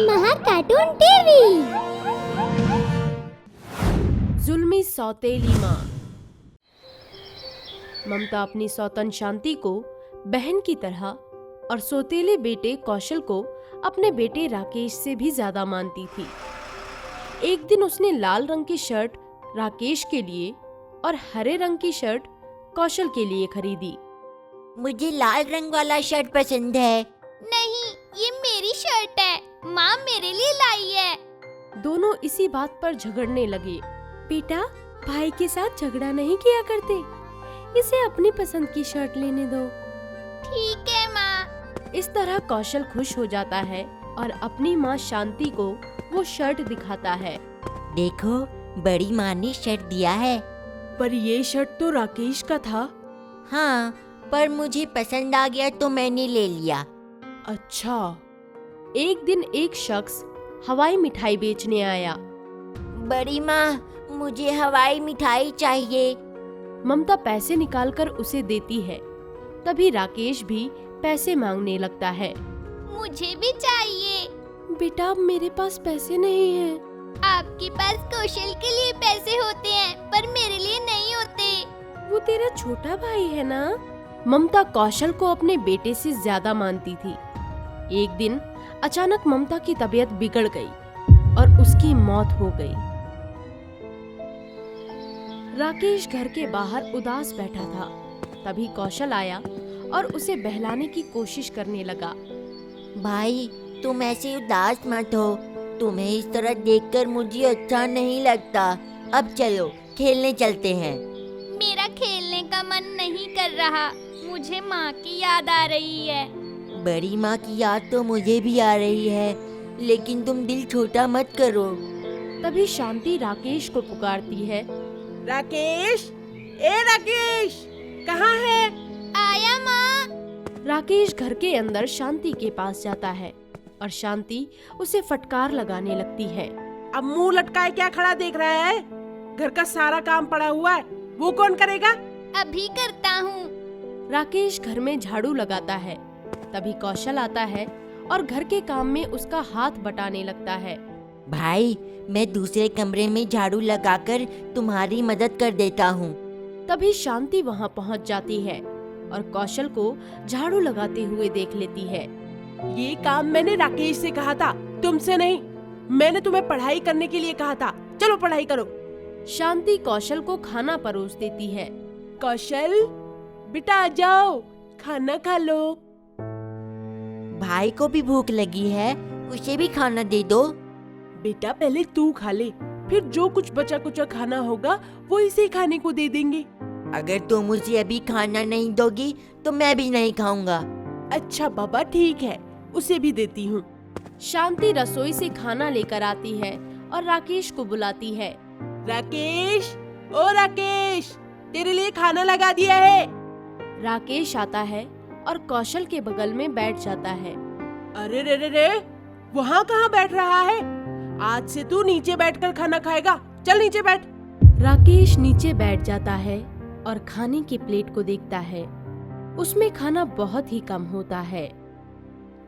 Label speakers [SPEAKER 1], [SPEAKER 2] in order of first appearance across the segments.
[SPEAKER 1] महाकार्टून TV.
[SPEAKER 2] जुल्मी सौतेली माँ। ममता अपनी सौतन शांति को बहन की तरह और सौतेले बेटे कौशल को अपने बेटे राकेश से भी ज्यादा मानती थी। एक दिन उसने लाल रंग की शर्ट राकेश के लिए और हरे रंग की शर्ट कौशल के लिए खरीदी।
[SPEAKER 3] मुझे लाल रंग वाला शर्ट पसंद है।
[SPEAKER 1] नहीं, ये मेरी शर्ट है, माँ मेरे लिए लाई है।
[SPEAKER 2] दोनों इसी बात पर झगड़ने लगे। बेटा, भाई के साथ झगड़ा नहीं किया करते, इसे अपनी पसंद की शर्ट लेने दो।
[SPEAKER 1] ठीक है माँ।
[SPEAKER 2] इस तरह कौशल खुश हो जाता है और अपनी माँ शांति को वो शर्ट दिखाता है।
[SPEAKER 3] देखो, बड़ी माँ ने शर्ट दिया है।
[SPEAKER 2] पर ये शर्ट तो राकेश का था।
[SPEAKER 3] हाँ, पर मुझे पसंद आ गया तो मैंने ले लिया।
[SPEAKER 2] अच्छा। एक दिन एक शख्स हवाई मिठाई बेचने आया।
[SPEAKER 3] बड़ी माँ, मुझे हवाई मिठाई चाहिए।
[SPEAKER 2] ममता पैसे निकालकर उसे देती है। तभी राकेश भी पैसे मांगने लगता है।
[SPEAKER 1] मुझे भी चाहिए।
[SPEAKER 2] बेटा, अब मेरे पास पैसे नहीं हैं।
[SPEAKER 1] आपके पास कौशल के लिए पैसे होते हैं, पर मेरे लिए नहीं होते।
[SPEAKER 2] वो तेरा छोटा भाई है ना? ममता कौशल को अपने बेटे से ज्यादा मानती थी। एक दिन अचानक ममता की तबीयत बिगड़ गई और उसकी मौत हो गई। राकेश घर के बाहर उदास बैठा था। तभी कौशल आया और उसे बहलाने की कोशिश करने लगा।
[SPEAKER 3] भाई, तुम ऐसे उदास मत हो। तुम्हें इस तरह देखकर मुझे अच्छा नहीं लगता। अब चलो, खेलने चलते हैं।
[SPEAKER 1] मेरा खेलने का मन नहीं कर रहा, मुझे माँ की याद आ रही है।
[SPEAKER 3] बड़ी माँ की याद तो मुझे भी आ रही है, लेकिन तुम दिल छोटा मत करो।
[SPEAKER 2] तभी शांति राकेश को पुकारती है।
[SPEAKER 4] राकेश, ए राकेश, कहाँ है?
[SPEAKER 1] आया माँ।
[SPEAKER 2] राकेश घर के अंदर शांति के पास जाता है और शांति उसे फटकार लगाने लगती है।
[SPEAKER 4] अब मुंह लटकाए क्या खड़ा देख रहा है? घर का सारा काम पड़ा हुआ है, वो कौन करेगा?
[SPEAKER 1] अभी करता हूँ।
[SPEAKER 2] राकेश घर में झाड़ू लगाता है। तभी कौशल आता है और घर के काम में उसका हाथ बटाने लगता है।
[SPEAKER 3] भाई, मैं दूसरे कमरे में झाड़ू लगाकर तुम्हारी मदद कर देता हूँ।
[SPEAKER 2] तभी शांति वहाँ पहुँच जाती है और कौशल को झाड़ू लगाते हुए देख लेती है।
[SPEAKER 4] ये काम मैंने राकेश से कहा था, तुमसे नहीं। मैंने तुम्हें पढ़ाई करने के लिए कहा था। चलो पढ़ाई करो।
[SPEAKER 2] शांति कौशल को खाना परोस देती है।
[SPEAKER 4] कौशल, बेटा आ जाओ, खाना खा लो।
[SPEAKER 3] भाई को भी भूख लगी है, उसे भी खाना दे दो।
[SPEAKER 4] बेटा, पहले तू खा ले, फिर जो कुछ बचा कुचा खाना होगा वो इसे खाने को दे देंगे।
[SPEAKER 3] अगर तुम मुझे अभी खाना नहीं दोगी तो मैं भी नहीं खाऊंगा।
[SPEAKER 4] अच्छा बाबा, ठीक है, उसे भी देती हूँ।
[SPEAKER 2] शांति रसोई से खाना लेकर आती है और राकेश को बुलाती है।
[SPEAKER 4] राकेश, ओ राकेश, तेरे लिए खाना लगा दिया है।
[SPEAKER 2] राकेश आता है और कौशल के बगल में बैठ जाता है।
[SPEAKER 4] अरे रे रे रे, वहाँ कहाँ बैठ रहा है? आज से तू नीचे बैठकर खाना खाएगा। चल नीचे बैठ।
[SPEAKER 2] राकेश नीचे बैठ जाता है और खाने की प्लेट को देखता है। उसमें खाना बहुत ही कम होता है।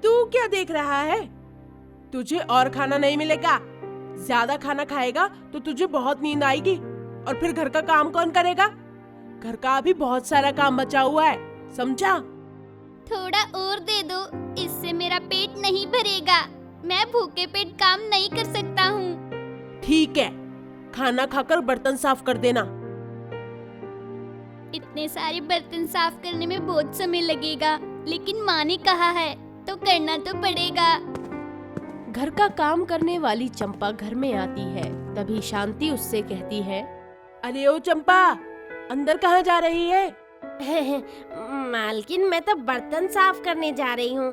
[SPEAKER 4] तू क्या देख रहा है? तुझे और खाना नहीं मिलेगा। ज्यादा खाना खाएगा तो तुझे बहुत नींद आएगी, और फिर घर का काम कौन करेगा? घर का अभी बहुत सारा काम बचा हुआ है, समझा?
[SPEAKER 1] थोड़ा और दे दो, इससे मेरा पेट नहीं भरेगा। मैं भूखे पेट काम नहीं कर सकता हूँ।
[SPEAKER 4] ठीक है, खाना खाकर बर्तन साफ कर देना।
[SPEAKER 1] इतने सारे बर्तन साफ करने में बहुत समय लगेगा, लेकिन माँ ने कहा है तो करना तो पड़ेगा।
[SPEAKER 2] घर का काम करने वाली चंपा घर में आती है। तभी शांति उससे कहती है।
[SPEAKER 4] अरे ओ चंपा, अंदर कहाँ जा रही है?
[SPEAKER 2] मालकिन, मैं तो बर्तन साफ करने जा रही हूँ।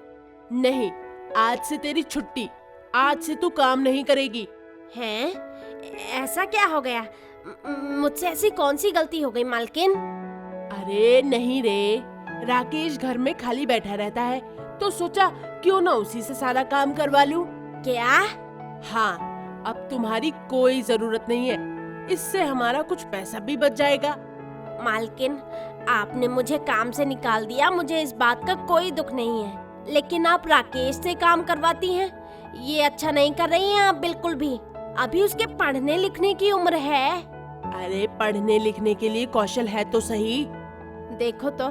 [SPEAKER 4] नहीं, आज से तेरी छुट्टी। आज से तू काम नहीं करेगी।
[SPEAKER 2] हैं? ऐसा क्या हो गया? मुझसे ऐसी कौन सी गलती हो गई मालकिन?
[SPEAKER 4] अरे नहीं रे, राकेश घर में खाली बैठा रहता है तो सोचा क्यों ना उसी से सारा काम करवा लूं।
[SPEAKER 2] क्या?
[SPEAKER 4] हाँ, अब तुम्हारी कोई जरूरत नहीं है। इससे हमारा कुछ पैसा भी बच जाएगा।
[SPEAKER 2] मालकिन, आपने मुझे काम से निकाल दिया, मुझे इस बात का कोई दुख नहीं है, लेकिन आप राकेश से काम करवाती हैं। ये अच्छा नहीं कर रही हैं आप बिल्कुल भी। अभी उसके पढ़ने लिखने की उम्र है।
[SPEAKER 4] अरे पढ़ने लिखने के लिए कौशल है तो सही।
[SPEAKER 2] देखो तो,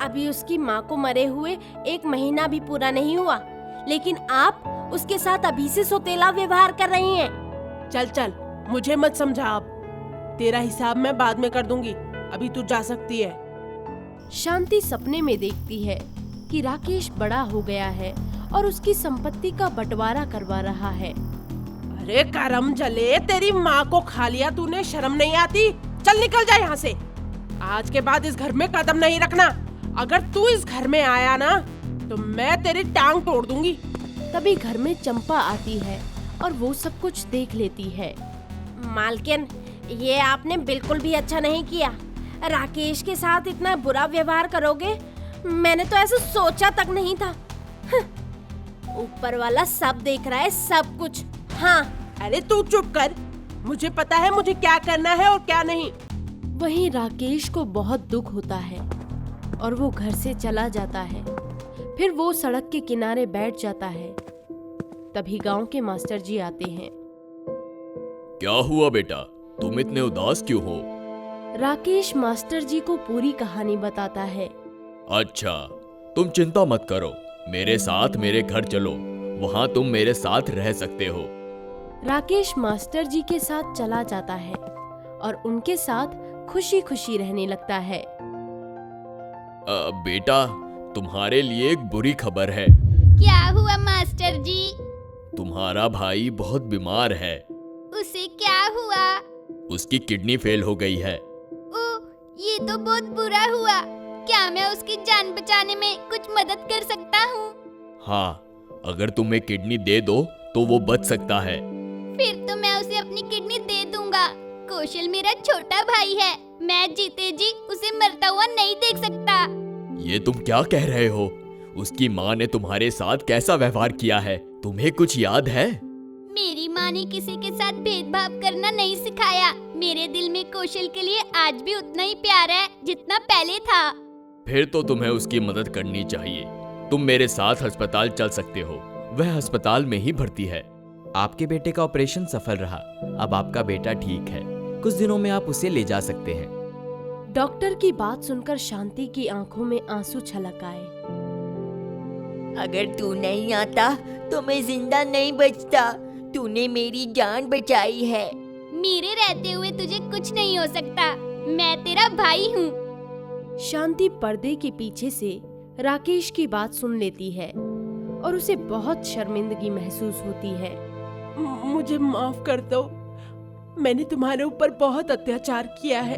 [SPEAKER 2] अभी उसकी माँ को मरे हुए 1 महीना भी पूरा नहीं हुआ, लेकिन आप उसके साथ अभी से सौतेला व्यवहार कर रही हैं।
[SPEAKER 4] चल चल, मुझे मत समझा अब। तेरा हिसाब मैं बाद में कर दूंगी, अभी तू जा सकती है।
[SPEAKER 2] शांति सपने में देखती है कि राकेश बड़ा हो गया है और उसकी संपत्ति का बंटवारा करवा रहा है।
[SPEAKER 4] अरे करम जले, तेरी माँ को खा लिया तूने, शर्म नहीं आती? चल निकल जा यहाँ से। आज के बाद इस घर में कदम नहीं रखना। अगर तू इस घर में आया ना तो मैं तेरी टांग तोड़ दूंगी।
[SPEAKER 2] तभी घर में चंपा आती है और वो सब कुछ देख लेती है। मालकिन, ये आपने बिल्कुल भी अच्छा नहीं किया। राकेश के साथ इतना बुरा व्यवहार करोगे, मैंने तो ऐसा सोचा तक नहीं था। ऊपर वाला सब देख रहा है, सब कुछ। हाँ।
[SPEAKER 4] अरे तू चुप कर, मुझे पता है मुझे क्या करना है और क्या नहीं।
[SPEAKER 2] वहीं राकेश को बहुत दुख होता है और वो घर से चला जाता है। फिर वो सड़क के किनारे बैठ जाता है। तभी गांव के मास्टर जी आते हैं।
[SPEAKER 5] क्या हुआ बेटा, तुम इतने उदास क्यों हो?
[SPEAKER 2] राकेश मास्टर जी को पूरी कहानी बताता है।
[SPEAKER 5] अच्छा, तुम चिंता मत करो, मेरे साथ मेरे घर चलो, वहाँ तुम मेरे साथ रह सकते हो।
[SPEAKER 2] राकेश मास्टर जी के साथ चला जाता है और उनके साथ खुशी खुशी रहने लगता है।
[SPEAKER 5] बेटा, तुम्हारे लिए एक बुरी खबर है।
[SPEAKER 1] क्या हुआ मास्टर जी?
[SPEAKER 5] तुम्हारा भाई बहुत बीमार है।
[SPEAKER 1] उसे क्या हुआ?
[SPEAKER 5] उसकी किडनी फेल हो गई है।
[SPEAKER 1] ओह, ये तो बहुत बुरा हुआ। क्या मैं उसकी जान बचाने में कुछ मदद कर सकता हूँ?
[SPEAKER 5] हाँ, अगर तुम्हें किडनी दे दो तो वो बच सकता है।
[SPEAKER 1] फिर तो मैं उसे अपनी किडनी दे दूंगा। कौशल मेरा छोटा भाई है, मैं जीते जी उसे मरता हुआ नहीं देख सकता।
[SPEAKER 5] ये तुम क्या कह रहे हो? उसकी माँ ने तुम्हारे साथ कैसा व्यवहार किया है, तुम्हें कुछ याद है?
[SPEAKER 1] मेरी माँ ने किसी के साथ भेदभाव करना नहीं सिखाया। मेरे दिल में कौशल के लिए आज भी उतना ही प्यार है जितना पहले था।
[SPEAKER 5] फिर तो तुम्हें उसकी मदद करनी चाहिए। तुम मेरे साथ अस्पताल चल सकते हो, वह अस्पताल में ही भर्ती है।
[SPEAKER 6] आपके बेटे का ऑपरेशन सफल रहा, अब आपका बेटा ठीक है, कुछ दिनों में आप उसे ले जा सकते हैं।
[SPEAKER 2] डॉक्टर की बात सुनकर शांति की आंखों में आंसू छलक आए।
[SPEAKER 3] अगर तू नहीं आता तो मैं जिंदा नहीं बचता। तूने मेरी जान बचाई है।
[SPEAKER 1] मेरे रहते हुए तुझे कुछ नहीं हो सकता। मैं तेरा भाई हूँ।
[SPEAKER 2] शांति पर्दे के पीछे से राकेश की बात सुन लेती है और उसे बहुत शर्मिंदगी महसूस होती है।
[SPEAKER 4] मुझे माफ कर दो, मैंने तुम्हारे ऊपर बहुत अत्याचार किया है,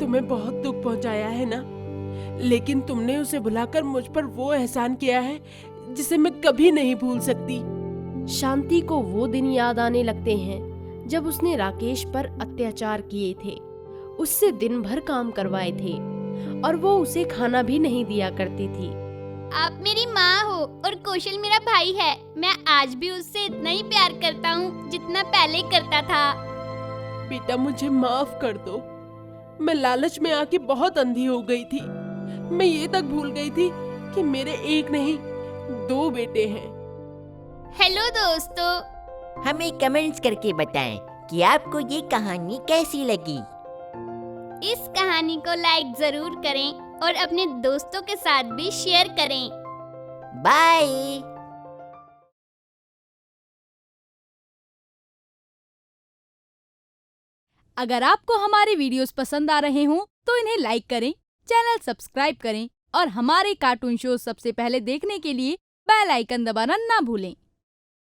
[SPEAKER 4] तुम्हें बहुत दुख पहुंचाया है ना। लेकिन तुमने उसे बुलाकर मुझ पर वो एहसान किया है जिसे मैं कभी नहीं भूल सकती।
[SPEAKER 2] शांति को वो दिन याद आने लगते हैं जब उसने राकेश पर अत्याचार किए थे, उससे दिन भर काम करवाए थे और वो उसे खाना भी नहीं दिया करती थी।
[SPEAKER 1] आप मेरी माँ हो और कौशल मेरा भाई है। मैं आज भी उससे इतना ही प्यार करता हूँ जितना पहले करता था।
[SPEAKER 4] बेटा मुझे माफ कर दो, मैं लालच में आके बहुत अंधी हो गई थी। मैं ये तक भूल गई थी कि मेरे एक नहीं 2 बेटे हैं।
[SPEAKER 1] हेलो दोस्तों,
[SPEAKER 3] हमें कमेंट्स करके बताएं कि आपको ये कहानी कैसी लगी।
[SPEAKER 1] इस कहानी को लाइक जरूर करें और अपने दोस्तों के साथ भी शेयर करें।
[SPEAKER 3] बाय।
[SPEAKER 7] अगर आपको हमारे वीडियोस पसंद आ रहे हों तो इन्हें लाइक करें, चैनल सब्सक्राइब करें और हमारे कार्टून शो सबसे पहले देखने के लिए बेल आइकन दबाना ना भूलें।